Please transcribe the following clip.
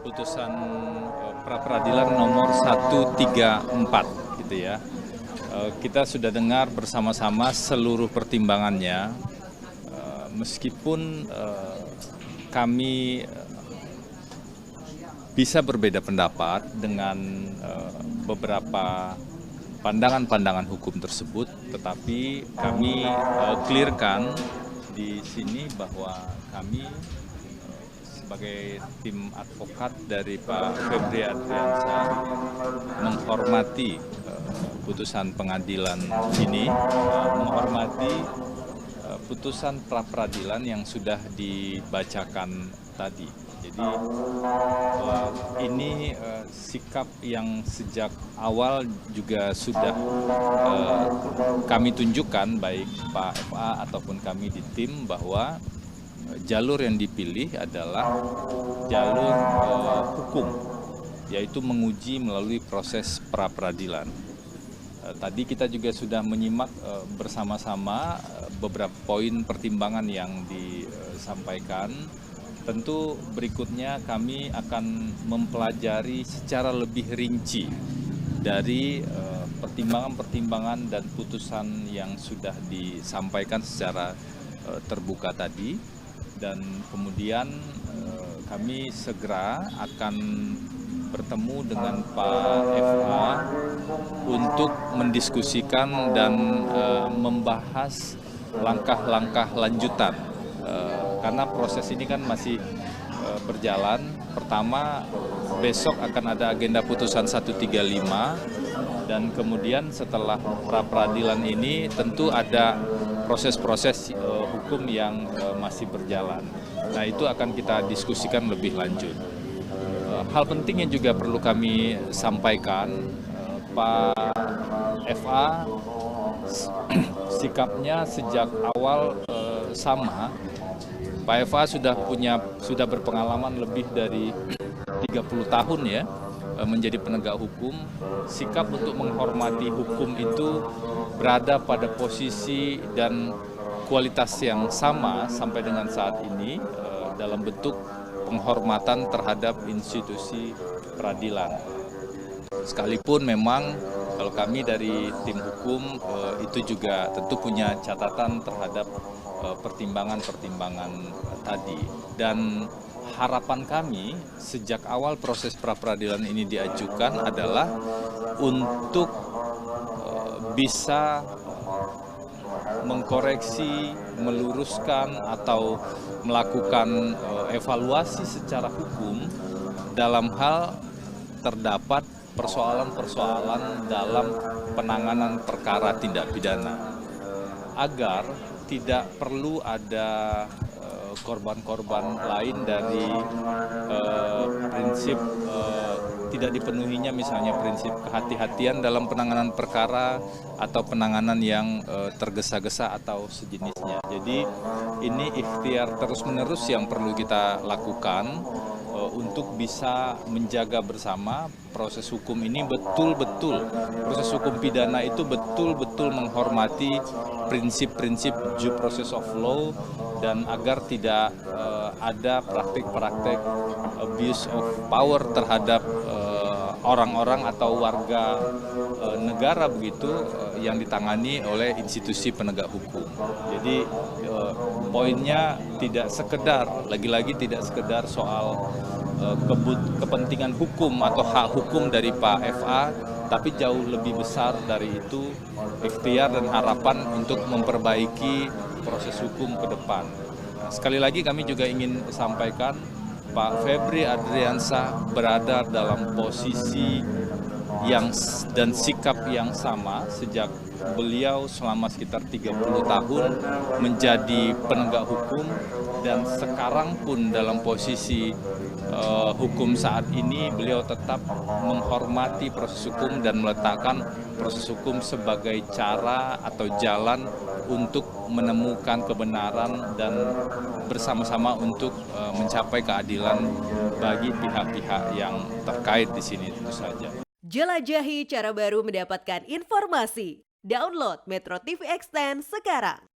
putusan pra-peradilan nomor 134 gitu ya. Kita sudah dengar bersama-sama seluruh pertimbangannya, meskipun kami bisa berbeda pendapat dengan beberapa pandangan-pandangan hukum tersebut, tetapi kami clearkan di sini bahwa kami sebagai tim advokat dari Pak Febri Adriansyah menghormati putusan pengadilan ini, menghormati putusan pra-peradilan yang sudah dibacakan tadi. Jadi ini sikap yang sejak awal juga sudah kami tunjukkan, baik Pak FA ataupun kami di tim, bahwa jalur yang dipilih adalah jalur hukum, yaitu menguji melalui proses pra-peradilan. Tadi kita juga sudah menyimak bersama-sama beberapa poin pertimbangan yang disampaikan. Tentu berikutnya kami akan mempelajari secara lebih rinci dari pertimbangan-pertimbangan dan putusan yang sudah disampaikan secara terbuka tadi, dan kemudian kami segera akan bertemu dengan Pak FA untuk mendiskusikan dan membahas langkah-langkah lanjutan. Karena proses ini kan masih berjalan. Pertama, besok akan ada agenda putusan 135, dan kemudian setelah pra-peradilan ini tentu ada proses-proses hukum yang masih berjalan. Nah, itu akan kita diskusikan lebih lanjut. Hal penting yang juga perlu kami sampaikan, Pak FA sikapnya sejak awal sama. Pak FA sudah berpengalaman lebih dari 30 tahun ya menjadi penegak hukum. Sikap untuk menghormati hukum itu berada pada posisi dan kualitas yang sama sampai dengan saat ini dalam bentuk penghormatan terhadap institusi peradilan. Sekalipun memang kalau kami dari tim hukum itu juga tentu punya catatan terhadap pertimbangan-pertimbangan tadi. Dan harapan kami sejak awal proses pra-peradilan ini diajukan adalah untuk bisa mengkoreksi, meluruskan atau melakukan evaluasi secara hukum dalam hal terdapat persoalan-persoalan dalam penanganan perkara tindak pidana, agar tidak perlu ada korban-korban lain dari prinsip tidak dipenuhinya, misalnya prinsip kehati-hatian dalam penanganan perkara atau penanganan yang tergesa-gesa atau sejenisnya. Jadi ini ikhtiar terus-menerus yang perlu kita lakukan untuk bisa menjaga bersama proses hukum ini betul-betul, proses hukum pidana itu betul-betul menghormati prinsip-prinsip due process of law, dan agar tidak ada praktik-praktik abuse of power terhadap orang-orang atau warga negara begitu yang ditangani oleh institusi penegak hukum. Jadi poinnya tidak sekedar, lagi-lagi tidak sekedar soal kepentingan hukum atau hak hukum dari Pak FA, tapi jauh lebih besar dari itu ikhtiar dan harapan untuk memperbaiki proses hukum ke depan. Sekali lagi kami juga ingin sampaikan, Pak Febri Adriansyah berada dalam posisi dan sikap yang sama sejak beliau selama sekitar 30 tahun menjadi penegak hukum, dan sekarang pun dalam posisi hukum saat ini beliau tetap menghormati proses hukum dan meletakkan proses hukum sebagai cara atau jalan untuk menemukan kebenaran dan bersama-sama untuk mencapai keadilan bagi pihak-pihak yang terkait di sini tentu saja. Jelajahi cara baru mendapatkan informasi. Download Metro TV Extend sekarang.